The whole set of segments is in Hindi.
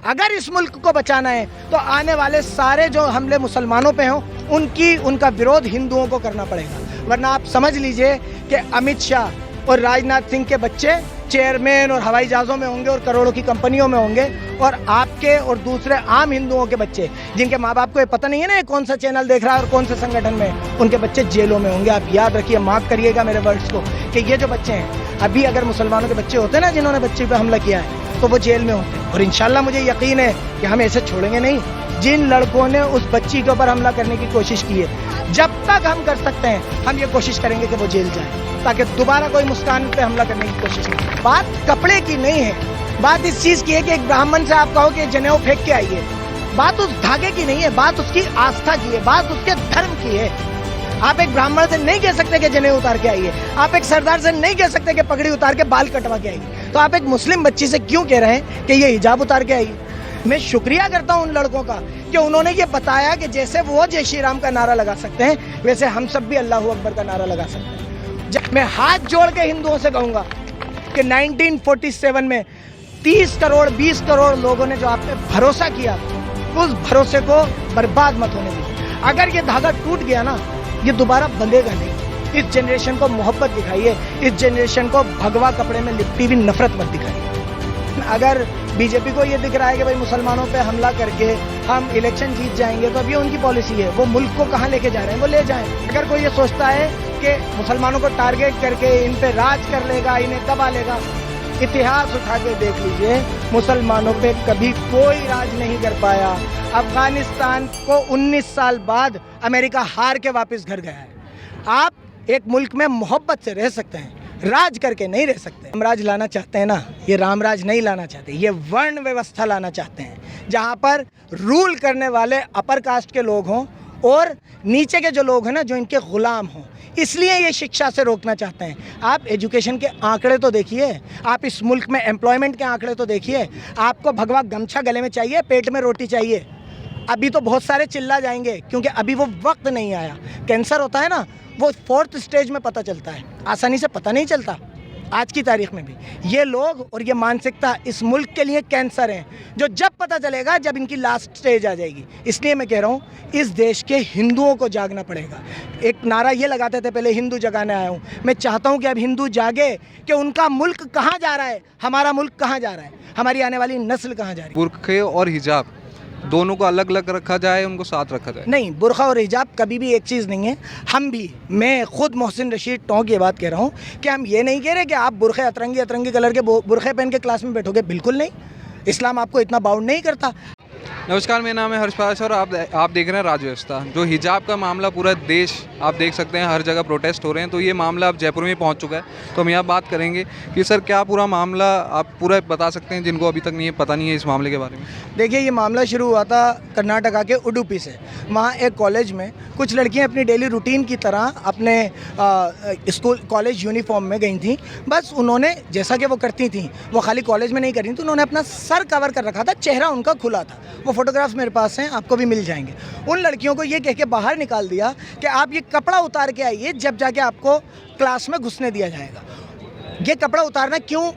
अगर इस मुल्क को बचाना है तो आने वाले सारे जो हमले मुसलमानों पे हों उनका विरोध हिंदुओं को करना पड़ेगा। वरना आप समझ लीजिए कि अमित शाह और राजनाथ सिंह के बच्चे चेयरमैन और हवाई जहाज़ों में होंगे और करोड़ों की कंपनियों में होंगे, और आपके और दूसरे आम हिंदुओं के बच्चे जिनके माँ बाप को ये पता नहीं है ना ये कौन सा चैनल देख रहा है और कौन से संगठन में, उनके बच्चे जेलों में होंगे। आप याद रखिए, माफ़ करिएगा मेरे वर्ड्स को, कि ये जो बच्चे हैं अभी अगर मुसलमानों के बच्चे होते ना जिन्होंने बच्चे पर हमला किया है तो वो जेल में होते। और इंशाल्लाह मुझे यकीन है कि हम ऐसे छोड़ेंगे नहीं। जिन लड़कों ने उस बच्ची के ऊपर हमला करने की कोशिश की है, जब तक हम कर सकते हैं हम ये कोशिश करेंगे कि वो जेल जाए, ताकि दोबारा कोई मुस्कान पे हमला करने की कोशिश नहीं। बात कपड़े की नहीं है, बात इस चीज़ की है कि एक ब्राह्मण से आप कहो कि जनेऊ फेंक के आइए। बात उस धागे की नहीं है, बात उसकी आस्था की है, बात उसके धर्म की है। आप एक ब्राह्मण से नहीं कह सकते कि जनेऊ उतार के आइए, आप एक सरदार से नहीं कह सकते कि पगड़ी उतार के बाल कटवा के आइए, तो आप एक मुस्लिम बच्ची से क्यों कह रहे हैं कि ये हिजाब उतार के आइए। मैं शुक्रिया करता हूं उन लड़कों का कि उन्होंने ये बताया कि जैसे वो जय श्री राम का नारा लगा सकते हैं वैसे हम सब भी अल्लाह अकबर का नारा लगा सकते हैं। जब मैं हाथ जोड़ के हिंदुओं से कहूंगा कि 1947 में 30 करोड़ 20 करोड़ लोगों ने जो आप पे भरोसा किया, उस भरोसे को बर्बाद मत होने दीजिए। अगर ये धागा टूट गया ना, ये दोबारा बंधेगा नहीं। इस जनरेशन को मोहब्बत दिखाइए, इस जनरेशन को भगवा कपड़े में लिपटी हुई नफरत मत दिखाइए। अगर बीजेपी को ये दिख रहा है कि भाई मुसलमानों पे हमला करके हम इलेक्शन जीत जाएंगे, तो अब ये उनकी पॉलिसी है, वो मुल्क को कहाँ लेके जा रहे हैं वो ले जाएं। अगर कोई ये सोचता है कि मुसलमानों को टारगेट करके इन पे राज कर लेगा, इन्हें दबा लेगा, इतिहास उठा के देख लीजिए, मुसलमानों पे कभी कोई राज नहीं कर पाया। अफगानिस्तान को 19 साल बाद अमेरिका हार के वापस घर गया है। आप एक मुल्क में मोहब्बत से रह सकते हैं, राज करके नहीं रह सकते। रामराज लाना चाहते हैं ना, ये रामराज नहीं लाना चाहते, ये वर्ण व्यवस्था लाना चाहते हैं, जहाँ पर रूल करने वाले अपर कास्ट के लोग हों और नीचे के जो लोग हैं ना जो इनके गुलाम हों। इसलिए ये शिक्षा से रोकना चाहते हैं। आप एजुकेशन के आंकड़े तो देखिए, आप इस मुल्क में एम्प्लॉयमेंट के आंकड़े तो देखिए। आपको भगवा गमछा गले में चाहिए, पेट में रोटी चाहिए। अभी तो बहुत सारे चिल्ला जाएंगे क्योंकि अभी वो वक्त नहीं आया। कैंसर होता है ना, वो 4th स्टेज में पता चलता है, आसानी से पता नहीं चलता। आज की तारीख में भी ये लोग और ये मानसिकता इस मुल्क के लिए कैंसर है, जो जब पता चलेगा जब इनकी लास्ट स्टेज आ जाएगी। इसलिए मैं कह रहा हूँ इस देश के हिंदुओं को जागना पड़ेगा। एक नारा ये लगाते थे पहले, हिंदू जगाने आया हूँ। मैं चाहता हूँ कि अब हिंदू जागे कि उनका मुल्क कहाँ जा रहा है, हमारा मुल्क कहाँ जा रहा है, हमारी आने वाली नस्ल कहाँ जा रही है। बुर्खे और हिजाब दोनों को अलग अलग रखा जाए, उनको साथ रखा जाए। नहीं, बुर्खा और हिजाब कभी भी एक चीज़ नहीं है। हम भी, मैं खुद मोहसिन रशीद टोंक ये बात कह रहा हूँ कि हम ये नहीं कह रहे कि आप बुर्खे अतरंगी कलर के बुर्खे पहन के क्लास में बैठोगे, बिल्कुल नहीं। इस्लाम आपको इतना बाउंड नहीं करता। नमस्कार, मेरा नाम है हर्षपाल और आप देख रहे हैं राज व्यवस्था। जो हिजाब का मामला पूरा देश आप देख सकते हैं, हर जगह प्रोटेस्ट हो रहे हैं, तो ये मामला अब जयपुर में पहुंच चुका है। तो हम यहाँ बात करेंगे कि सर क्या पूरा मामला आप पूरा बता सकते हैं जिनको अभी तक नहीं पता नहीं है इस मामले के बारे में। देखिए, ये मामला शुरू हुआ था कर्नाटका के उडुपी से। वहाँ एक कॉलेज में कुछ लड़कियाँ अपनी डेली रूटीन की तरह अपने स्कूल कॉलेज यूनिफॉर्म में गई थी। बस उन्होंने जैसा कि वो करती थी, वो खाली कॉलेज में नहीं कर रही थी, उन्होंने अपना सर कवर कर रखा था, चेहरा उनका खुला था। वो फोटोग्राफ्स मेरे पास हैं, आपको भी मिल जाएंगे। उन लड़कियों को ये कह के बाहर निकाल दिया कि आप ये कपड़ा उतार के आइए, जब जाके आपको क्लास में घुसने दिया जाएगा। ये कपड़ा उतारना क्यों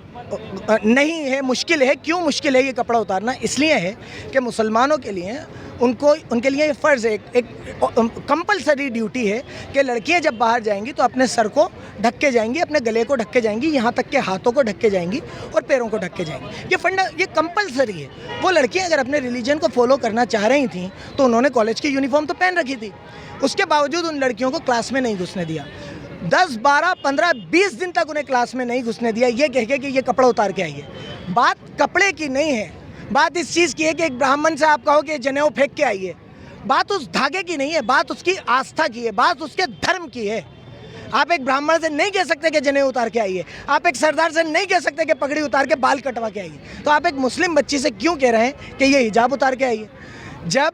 नहीं है, मुश्किल है। क्यों मुश्किल है ये कपड़ा उतारना? इसलिए है कि मुसलमानों के लिए उनके लिए ये फ़र्ज़ है, एक कंपलसरी ड्यूटी है कि लड़कियां जब बाहर जाएंगी तो अपने सर को ढक के जाएंगी, अपने गले को ढक के जाएंगी, यहाँ तक के हाथों को ढक के जाएंगी और पैरों को ढक के जाएंगी। ये कंपलसरी है। वो लड़कियां अगर अपने रिलीजन को फॉलो करना चाह रही थी तो उन्होंने कॉलेज की यूनिफॉर्म तो पहन रखी थी, उसके बावजूद उन लड़कियों को क्लास में नहीं घुसने दिया। 10, 12, 15, 20 दिन तक उन्हें क्लास में नहीं घुसने दिया, ये कह के कि ये कपड़ा उतार के आइए। बात कपड़े की नहीं है, बात इस चीज़ की है कि एक ब्राह्मण से आप कहो कि जनेऊ फेंक के आइए। बात उस धागे की नहीं है, बात उसकी आस्था की है, बात उसके धर्म की है। आप एक ब्राह्मण से नहीं कह सकते कि जनेऊ उतार के आइए, आप एक सरदार से नहीं कह सकते कि पगड़ी उतार के बाल कटवा के आइए, तो आप एक मुस्लिम बच्ची से क्यों कह रहे हैं कि ये हिजाब उतार के आइए। जब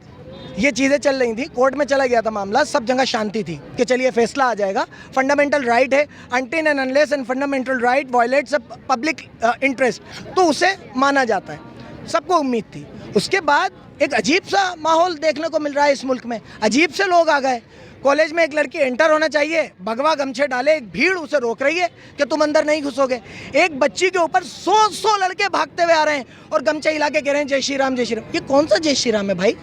ये चीज़ें चल रही थी, कोर्ट में चला गया था मामला, सब जगह शांति थी कि चलिए फैसला आ जाएगा, फंडामेंटल राइट है, until and unless and fundamental right violets public interest, तो उसे माना जाता है, सबको उम्मीद थी। उसके बाद एक अजीब सा माहौल देखने को मिल रहा है इस मुल्क में, अजीब से लोग आ गए। कॉलेज में एक लड़की एंटर होना चाहिए, भगवा गमछे डाले, एक भीड़ उसे रोक रही है कि तुम अंदर नहीं घुसोगे। एक बच्ची के ऊपर 100 लड़के भागते हुए आ रहे हैं और गमछा हिला के कह रहे हैं जय श्री राम जय श्री राम। ये कौन सा जय श्री राम है भाई?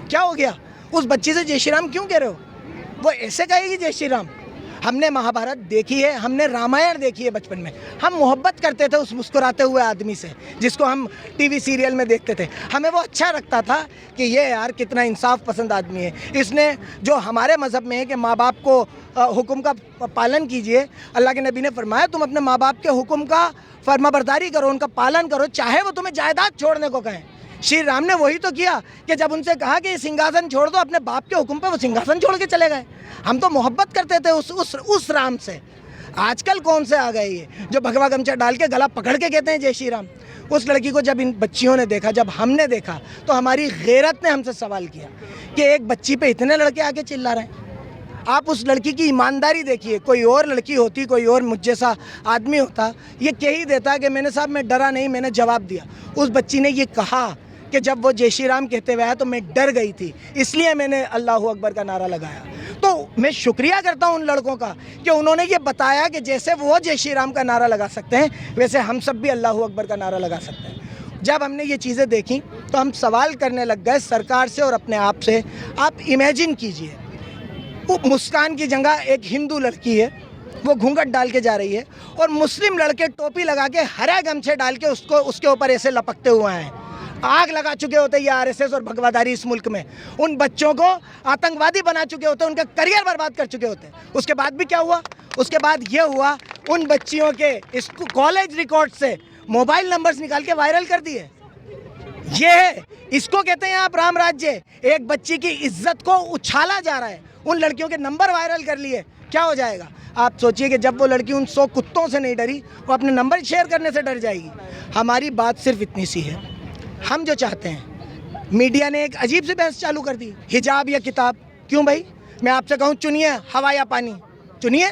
क्या हो गया? उस बच्ची से जय श्री राम क्यों कह रहे हो? वो ऐसे कहेगी जय श्री राम? हमने महाभारत देखी है, हमने रामायण देखी है बचपन में। हम मोहब्बत करते थे उस मुस्कुराते हुए आदमी से जिसको हम टीवी सीरियल में देखते थे। हमें वो अच्छा लगता था कि ये यार कितना इंसाफ पसंद आदमी है। इसने जो हमारे मज़हब में है कि माँ बाप को हुक्म का पालन कीजिए, अल्लाह के नबी ने फरमाया तुम अपने माँ बाप के हुक्म का फर्माबरदारी करो, उनका पालन करो, चाहे वो तुम्हें जायदाद छोड़ने को कहें। श्री राम ने वही तो किया कि जब उनसे कहा कि ये सिंहासन छोड़ दो अपने बाप के हुक्म पे, वो सिंहासन छोड़ के चले गए। हम तो मोहब्बत करते थे उस राम से। आजकल कौन से आ गए ये जो भगवा गमछा डाल के गला पकड़ के कहते हैं जय श्री राम। उस लड़की को जब इन बच्चियों ने देखा, जब हमने देखा, तो हमारी गैरत ने हमसे सवाल किया कि एक बच्ची पे इतने लड़के आके चिल्ला रहे हैं। आप उस लड़की की ईमानदारी देखिए। कोई और लड़की होती, कोई और मुझ जैसा आदमी होता, ये कह ही देता कि मैंने साहब मैं डरा नहीं, मैंने जवाब दिया। उस बच्ची ने ये कहा कि जब वो जय श्री राम कहते हुए आया तो मैं डर गई थी, इसलिए मैंने अल्लाह अकबर का नारा लगाया। तो मैं शुक्रिया करता हूँ उन लड़कों का कि उन्होंने ये बताया कि जैसे वो जय श्री राम का नारा लगा सकते हैं, वैसे हम सब भी अल्लाह अकबर का नारा लगा सकते हैं। जब हमने ये चीज़ें देखी तो हम सवाल करने लग गए सरकार से और अपने आप से। आप इमेजिन कीजिए, वो मुस्कान की जगह एक हिंदू लड़की है, वो घूंघट डाल के जा रही है और मुस्लिम लड़के टोपी लगा के हरे गमछे डाल के उसके ऊपर ऐसे लपकते हुए हैं। आग लगा चुके होते ये आरएसएस और भगवादारी इस मुल्क में। उन बच्चों को आतंकवादी बना चुके होते, उनका करियर बर्बाद कर चुके होते। उसके बाद भी क्या हुआ? उसके बाद ये हुआ, उन बच्चियों के कॉलेज रिकॉर्ड से मोबाइल नंबर्स निकाल के वायरल कर दिए। ये है, इसको कहते हैं आप राम राज्य। एक बच्ची की इज्जत को उछाला जा रहा है, उन लड़कियों के नंबर वायरल कर लिए। क्या हो जाएगा? आप सोचिए कि जब वो लड़की उन 100 कुत्तों से नहीं डरी, वो अपने नंबर शेयर करने से डर जाएगी। हमारी बात सिर्फ इतनी सी है, हम जो चाहते हैं, मीडिया ने एक अजीब सी बहस चालू कर दी, हिजाब या किताब। क्यों भाई? मैं आपसे कहूँ चुनिए हवा या पानी, चुनिए।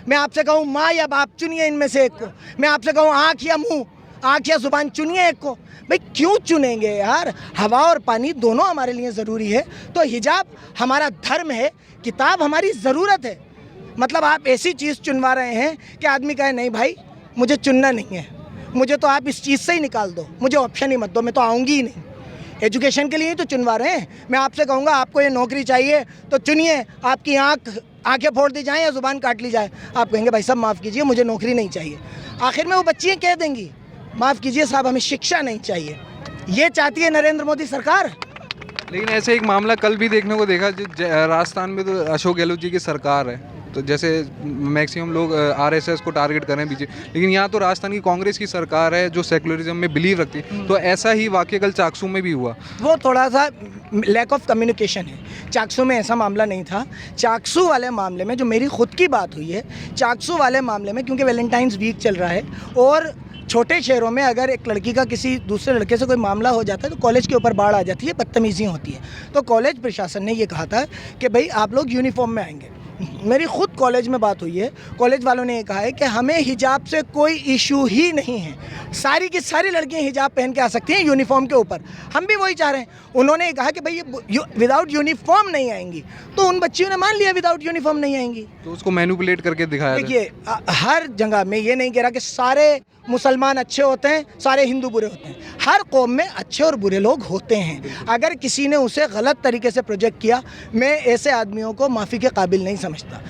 मैं आपसे कहूँ माँ या बाप, चुनिए इनमें से एक को। मैं आपसे कहूँ आँख या मुँह, आँख या जुबान, चुनिए एक को। भाई क्यों चुनेंगे यार? हवा और पानी दोनों हमारे लिए ज़रूरी है। तो हिजाब हमारा धर्म है, किताब हमारी ज़रूरत है। मतलब आप ऐसी चीज़ चुनवा रहे हैं कि आदमी कहे नहीं भाई मुझे चुनना नहीं है, मुझे तो आप इस चीज़ से ही निकाल दो, मुझे ऑप्शन ही मत दो, मैं तो आऊँगी ही नहीं। एजुकेशन के लिए ही तो चुनवा रहे हैं। मैं आपसे कहूँगा आपको ये नौकरी चाहिए तो चुनिए, आपकी आंखें फोड़ दी जाएँ या ज़ुबान काट ली जाए। आप कहेंगे भाई साहब माफ़ कीजिए मुझे नौकरी नहीं चाहिए। आखिर में वो बच्चियाँ कह देंगी माफ़ कीजिए साहब हमें शिक्षा नहीं चाहिए। ये चाहती है नरेंद्र मोदी सरकार। लेकिन ऐसे एक मामला कल भी देखने को देखा, राजस्थान में तो अशोक गहलोत जी की सरकार है, तो जैसे मैक्सिमम लोग आरएसएस को टारगेट कर रहे हैं बीजेपी, लेकिन यहाँ तो राजस्थान की कांग्रेस की सरकार है जो सेकुलरिज्म में बिलीव रखती है। तो ऐसा ही वाकई कल चाकसू में भी हुआ। वो थोड़ा सा लैक ऑफ कम्युनिकेशन है। चाकसू में ऐसा मामला नहीं था। चाकसू वाले मामले में जो मेरी खुद की बात हुई है, चाकसू वाले मामले में क्योंकि वैलेंटाइंस वीक चल रहा है और छोटे शहरों में अगर एक लड़की का किसी दूसरे लड़के से कोई मामला हो जाता है तो कॉलेज के ऊपर बाढ़ आ जाती है, बदतमीज़ियाँ होती है। तो कॉलेज प्रशासन ने ये कहा था कि भाई आप लोग यूनिफॉर्म में आएंगे। मेरी खुद कॉलेज में बात हुई है, कॉलेज वालों ने ये कहा है कि हमें हिजाब से कोई इशू ही नहीं है, सारी की सारी लड़कियां हिजाब पहन के आ सकती हैं यूनिफॉर्म के ऊपर। हम भी वही चाह रहे हैं। उन्होंने ये कहा कि भाई विदाउट यूनिफॉर्म नहीं आएंगी, तो उन बच्चियों ने मान लिया विदाउट यूनिफॉर्म नहीं आएंगी, तो उसको मैनिपुलेट करके दिखाया। देखिए हर जगह में ये नहीं कह रहा कि सारे मुसलमान अच्छे होते हैं, सारे हिंदू बुरे होते हैं। हर कौम में अच्छे और बुरे लोग होते हैं। अगर किसी ने उसे गलत तरीके से प्रोजेक्ट किया, मैं ऐसे आदमियों को माफ़ी के काबिल नहीं समझता।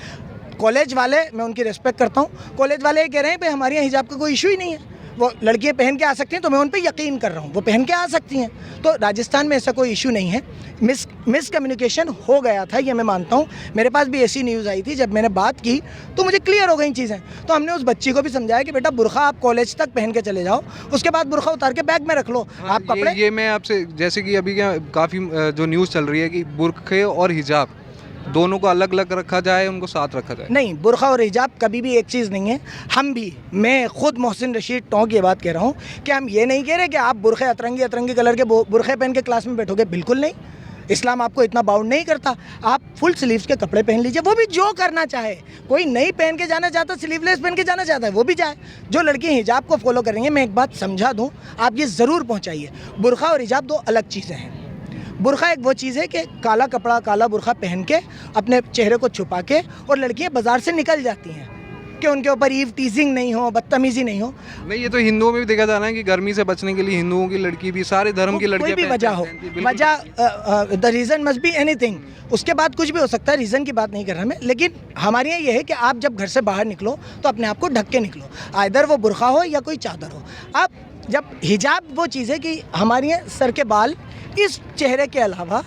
कॉलेज वाले, मैं उनकी रिस्पेक्ट करता हूँ, कॉलेज वाले ये कह रहे हैं भाई हमारे यहाँ हिजाब का कोई इशू ही नहीं है, वो लड़कियाँ पहन के आ सकती हैं, तो मैं उन पर यकीन कर रहा हूँ, वो पहन के आ सकती हैं। तो राजस्थान में ऐसा कोई इशू नहीं है। मिसकम्युनिकेशन हो गया था, ये मैं मानता हूँ। मेरे पास भी ऐसी न्यूज़ आई थी, जब मैंने बात की तो मुझे क्लियर हो गई चीज़ें। तो हमने उस बच्ची को भी समझाया कि बेटा बुरखा आप कॉलेज तक पहन के चले जाओ, उसके बाद बुरखा उतार के बैग में रख लो। आप कपड़े ये मैं आपसे, जैसे कि अभी क्या काफ़ी जो न्यूज़ चल रही है कि बुरखे और हिजाब दोनों को अलग अलग रखा जाए, उनको साथ रखा जाए। नहीं, बुरखा और हिजाब कभी भी एक चीज़ नहीं है। हम भी, मैं खुद मोहसिन रशीद टोंक ये बात कह रहा हूँ कि हम ये नहीं कह रहे कि आप बुरखे अतरंगी कलर के बुरखे पहन के क्लास में बैठोगे, बिल्कुल नहीं। इस्लाम आपको इतना बाउंड नहीं करता। आप फुल स्लीव्स के कपड़े पहन लीजिए, वो भी जो करना चाहे। कोई नहीं पहन के जाना चाहता, स्लीवलेस पहन के जाना चाहता है, वो भी जाए। जो लड़की हिजाब को फॉलो कर रही हैं, मैं एक बात समझा दूँ, आप ये ज़रूर पहुँचाइए, बुरखा और हिजाब दो अलग चीज़ें हैं। बुरखा एक वो चीज़ है कि काला कपड़ा काला बुरखा पहन के अपने चेहरे को छुपा के और लड़कियां बाजार से निकल जाती हैं कि उनके ऊपर ईव टीजिंग नहीं हो, बदतमीजी नहीं हो। नहीं, ये तो हिंदुओं में भी देखा जा रहा है कि गर्मी से बचने के लिए हिंदुओं की लड़की भी, सारे धर्म की लड़कियां कोई भी वजह हो, वजह the reason must be anything, उसके बाद कुछ भी हो सकता है, रीज़न की बात नहीं कर रहा मैं। लेकिन हमारे यहाँ ये है कि आप जब घर से बाहर निकलो तो अपने आप को ढक के निकलो, आइदर वो बुरखा हो या कोई चादर हो। आप जब हिजाब वो चीज़ है कि हमारे यहाँ सर के बाल इस चेहरे के अलावा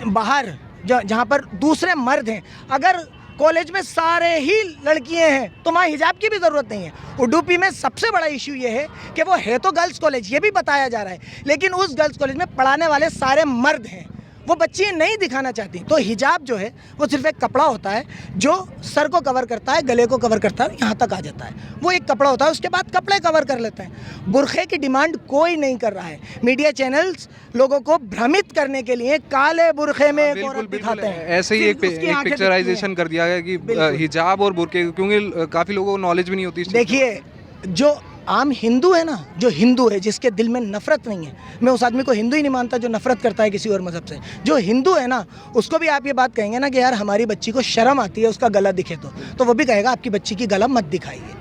बाहर जहाँ पर दूसरे मर्द हैं, अगर कॉलेज में सारे ही लड़कियां हैं तो वहाँ हिजाब की भी ज़रूरत नहीं है। उडुपी में सबसे बड़ा इशू ये है कि वो है तो गर्ल्स कॉलेज, ये भी बताया जा रहा है, लेकिन उस गर्ल्स कॉलेज में पढ़ाने वाले सारे मर्द हैं, वो बच्चियाँ नहीं दिखाना चाहती। तो हिजाब जो है वो सिर्फ एक कपड़ा होता है जो सर को कवर करता है, गले को कवर करता है, यहाँ तक आ जाता है, वो एक कपड़ा होता है, उसके बाद कपड़े कवर कर लेते हैं। बुरखे की डिमांड कोई नहीं कर रहा है। मीडिया चैनल्स लोगों को भ्रमित करने के लिए काले बुरखे में एक औरत दिखाते हैं, ऐसे ही एक पिक्चराइजेशन कर दिया गया कि हिजाब और बुरके, क्योंकि काफ़ी लोगों को नॉलेज भी नहीं होती। देखिए, जो आम हिंदू है ना, जो हिंदू है जिसके दिल में नफरत नहीं है, मैं उस आदमी को हिंदू ही नहीं मानता जो नफरत करता है किसी और मज़हब से। जो हिंदू है ना, उसको भी आप ये बात कहेंगे ना कि यार हमारी बच्ची को शर्म आती है उसका गला दिखे तो वो भी कहेगा आपकी बच्ची की गला मत दिखाइए।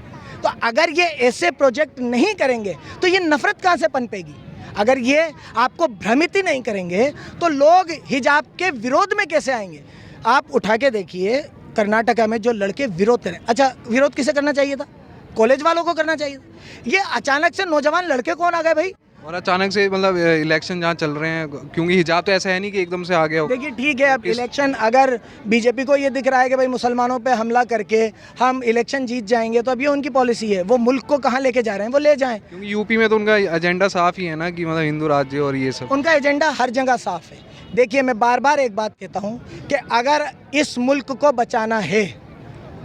तो अगर ये ऐसे प्रोजेक्ट नहीं करेंगे तो ये नफरत कहाँ से पनपेगी? अगर ये आपको भ्रमित ही नहीं करेंगे तो लोग हिजाब के विरोध में कैसे आएंगे? आप उठा के देखिए कर्नाटका में जो लड़के विरोध करें, अच्छा विरोध किसे करना चाहिए था? कॉलेज वालों को करना चाहिए। ये अचानक से नौजवान लड़के कौन आ गए भाई? और अचानक से मतलब इलेक्शन जहाँ चल रहे हैं, क्योंकि हिजाब तो ऐसा है नहीं कि एकदम से आ गया हो। देखिए ठीक है, अब इलेक्शन अगर बीजेपी को ये दिख रहा है कि भाई मुसलमानों पे हमला करके हम इलेक्शन जीत जाएंगे तो अब ये उनकी पॉलिसी है, वो मुल्क को कहाँ लेके जा रहे हैं वो ले जाएं। क्योंकि यूपी में तो उनका एजेंडा साफ ही है ना कि मतलब हिंदू राज्य और ये सब, उनका एजेंडा हर जगह साफ है। देखिए मैं बार बार एक बात कहता हूँ कि अगर इस मुल्क को बचाना है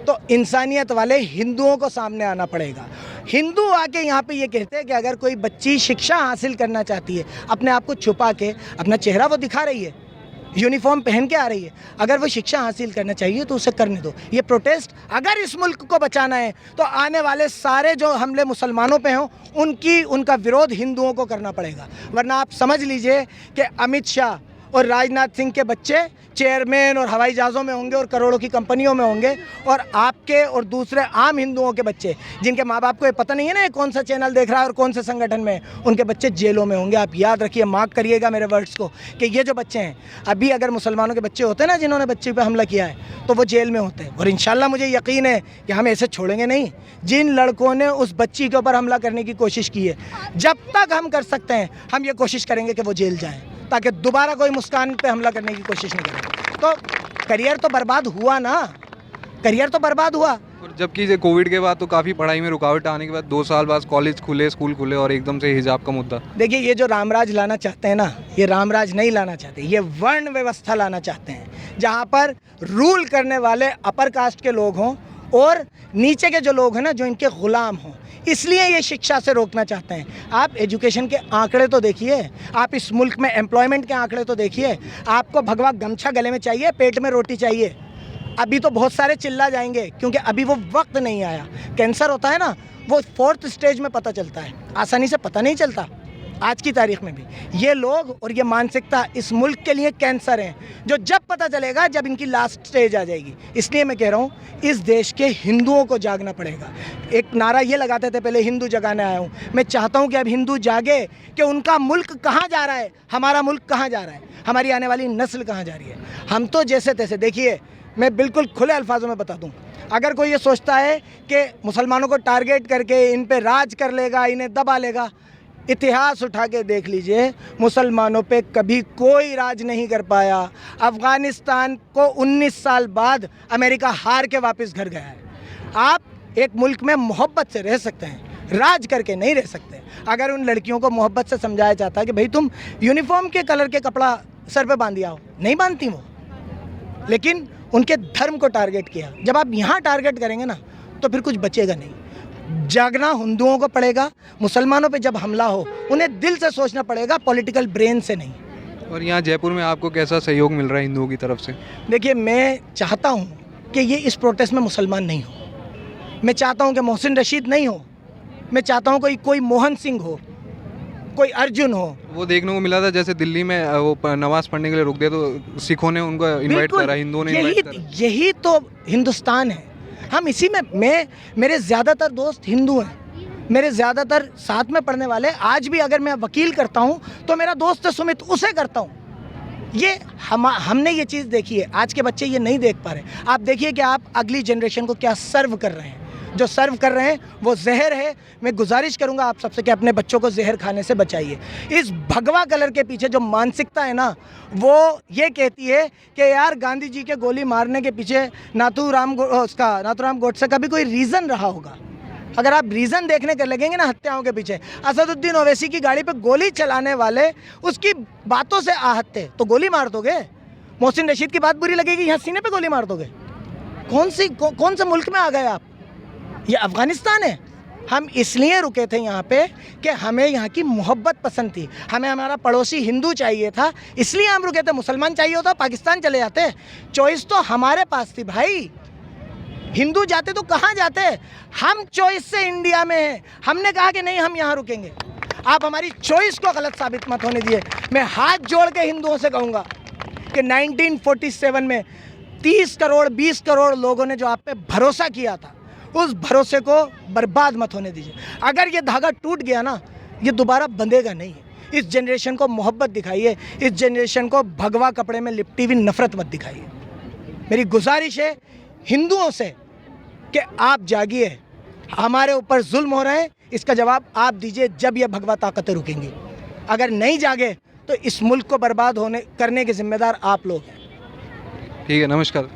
तो इंसानियत वाले हिंदुओं को सामने आना पड़ेगा। हिंदू आके यहाँ पे ये कहते हैं कि अगर कोई बच्ची शिक्षा हासिल करना चाहती है, अपने आप को छुपा के, अपना चेहरा वो दिखा रही है, यूनिफॉर्म पहन के आ रही है, अगर वो शिक्षा हासिल करना चाहिए तो उसे करने दो। ये प्रोटेस्ट अगर इस मुल्क को बचाना है तो आने वाले सारे जो हमले मुसलमानों पे हों उनका विरोध हिंदुओं को करना पड़ेगा। वरना आप समझ लीजिए कि अमित शाह और राजनाथ सिंह के बच्चे चेयरमैन और हवाई जहाज़ों में होंगे और करोड़ों की कंपनियों में होंगे, और आपके और दूसरे आम हिंदुओं के बच्चे जिनके माँ बाप को ये पता नहीं है ना ये कौन सा चैनल देख रहा है और कौन से संगठन में, उनके बच्चे जेलों में होंगे। आप याद रखिए, मार्क करिएगा मेरे वर्ड्स को कि ये जो बच्चे हैं, अभी अगर मुसलमानों के बच्चे होते हैं ना जिन्होंने बच्चे पर हमला किया है तो वो जेल में होते हैं। और इंशाल्लाह मुझे यकीन है कि हम ऐसे छोड़ेंगे नहीं। जिन लड़कों ने उस बच्ची के ऊपर हमला करने की कोशिश की है, जब तक हम कर सकते हैं हम ये कोशिश करेंगे कि वो जेल जाएँ, ताकि दोबारा कोई मुस्कान पे हमला करने की कोशिश नहीं करे। तो करियर तो बर्बाद हुआ ना, करियर तो बर्बाद हुआ। और जबकि कोविड के बाद तो काफ़ी पढ़ाई में रुकावट आने के बाद 2 साल बाद कॉलेज खुले, स्कूल खुले और एकदम से हिजाब का मुद्दा। देखिए ये जो रामराज लाना चाहते हैं ना, ये रामराज नहीं लाना चाहते, ये वर्ण व्यवस्था लाना चाहते हैं, जहाँ पर रूल करने वाले अपर कास्ट के लोग हों और नीचे के जो लोग हैं ना जो इनके ग़ुलाम हों। इसलिए ये शिक्षा से रोकना चाहते हैं। आप एजुकेशन के आंकड़े तो देखिए, आप इस मुल्क में एम्प्लॉयमेंट के आंकड़े तो देखिए। आपको भगवा गमछा गले में चाहिए, पेट में रोटी चाहिए। अभी तो बहुत सारे चिल्ला जाएंगे क्योंकि अभी वो वक्त नहीं आया। कैंसर होता है ना, वो 4th स्टेज में पता चलता है, आसानी से पता नहीं चलता। आज की तारीख में भी ये लोग और ये मानसिकता इस मुल्क के लिए कैंसर हैं, जो जब पता चलेगा जब इनकी लास्ट स्टेज आ जाएगी। इसलिए मैं कह रहा हूँ इस देश के हिंदुओं को जागना पड़ेगा। एक नारा ये लगाते थे पहले, हिंदू जगाने आया हूँ। मैं चाहता हूँ कि अब हिंदू जागे कि उनका मुल्क कहाँ जा रहा है, हमारा मुल्क कहाँ जा रहा है, हमारी आने वाली नस्ल कहाँ जा रही है। हम तो जैसे तैसे, देखिए मैं बिल्कुल खुले अल्फाजों में बता दूँ, अगर कोई ये सोचता है कि मुसलमानों को टारगेट करके इन पे राज कर लेगा, इन्हें दबा लेगा, इतिहास उठा के देख लीजिए, मुसलमानों पे कभी कोई राज नहीं कर पाया। अफ़गानिस्तान को 19 साल बाद अमेरिका हार के वापस घर गया है। आप एक मुल्क में मोहब्बत से रह सकते हैं, राज करके नहीं रह सकते। अगर उन लड़कियों को मोहब्बत से समझाया जाता है कि भाई तुम यूनिफॉर्म के कलर के कपड़ा सर पे बांध आओ, नहीं बांधती वो, लेकिन उनके धर्म को टारगेट किया। जब आप यहाँ टारगेट करेंगे ना तो फिर कुछ बचेगा नहीं। जागना हिंदुओं को पड़ेगा। मुसलमानों पे जब हमला हो उन्हें दिल से सोचना पड़ेगा, पॉलिटिकल ब्रेन से नहीं। और यहाँ जयपुर में आपको कैसा सहयोग मिल रहा है हिंदुओं की तरफ से? देखिए मैं चाहता हूँ कि ये इस प्रोटेस्ट में मुसलमान नहीं हो। मैं चाहता हूँ कि मोहसिन रशीद नहीं हो। मैं चाहता हूँ कोई मोहन सिंह हो, कोई अर्जुन हो। वो देखने को मिला था जैसे दिल्ली में वो नमाज पढ़ने के लिए रुक गए तो सिखों ने उनको इनवाइट बिल्कुल, करा, हिंदुओं ने इनवाइट करा। यही तो हिंदुस्तान है। हम इसी में मेरे ज़्यादातर दोस्त हिंदू हैं, मेरे ज़्यादातर साथ में पढ़ने वाले। आज भी अगर मैं वकील करता हूँ तो मेरा दोस्त है सुमित, उसे करता हूँ। ये हमने ये चीज़ देखी है, आज के बच्चे ये नहीं देख पा रहे। आप देखिए कि आप अगली जनरेशन को क्या सर्व कर रहे हैं। जो सर्व कर रहे हैं वो जहर है। मैं गुजारिश करूंगा आप सबसे कि अपने बच्चों को जहर खाने से बचाइए। इस भगवा कलर के पीछे जो मानसिकता है ना, वो ये कहती है कि यार गांधी जी के गोली मारने के पीछे नाथूराम गोडसे का भी कोई रीज़न रहा होगा। अगर आप रीज़न देखने के लगेंगे ना हत्याओं के पीछे, असदुद्दीन ओवैसी की गाड़ी पे गोली चलाने वाले उसकी बातों से आहत थे तो गोली मार दोगे? मोहसिन रशीद की बात बुरी लगेगी, यहाँ सीने पे गोली मार दोगे? कौन से मुल्क में आ गए आप? ये अफ़गानिस्तान है। हम इसलिए रुके थे यहाँ पे कि हमें यहाँ की मोहब्बत पसंद थी, हमें हमारा पड़ोसी हिंदू चाहिए था, इसलिए हम रुके थे। मुसलमान चाहिए होता पाकिस्तान चले जाते, चॉइस तो हमारे पास थी भाई। हिंदू जाते तो कहाँ जाते? हम चॉइस से इंडिया में हैं, हमने कहा कि नहीं हम यहाँ रुकेंगे। आप हमारी चॉइस को गलत साबित मत होने दिए। मैं हाथ जोड़ के हिंदुओं से कहूँगा कि 1947 में 30 करोड़ 20 करोड़ लोगों ने जो आप पे भरोसा किया था, उस भरोसे को बर्बाद मत होने दीजिए। अगर ये धागा टूट गया ना, ये दोबारा बंधेगा नहीं। इस जनरेशन को मोहब्बत दिखाइए, इस जनरेशन को भगवा कपड़े में लिपटी हुई नफरत मत दिखाइए। मेरी गुजारिश है हिंदुओं से कि आप जागिए, हमारे ऊपर जुल्म हो रहे हैं, इसका जवाब आप दीजिए जब ये भगवा ताकतें रुकेंगी। अगर नहीं जागे तो इस मुल्क को बर्बाद करने के जिम्मेदार आप लोग हैं। ठीक है, नमस्कार।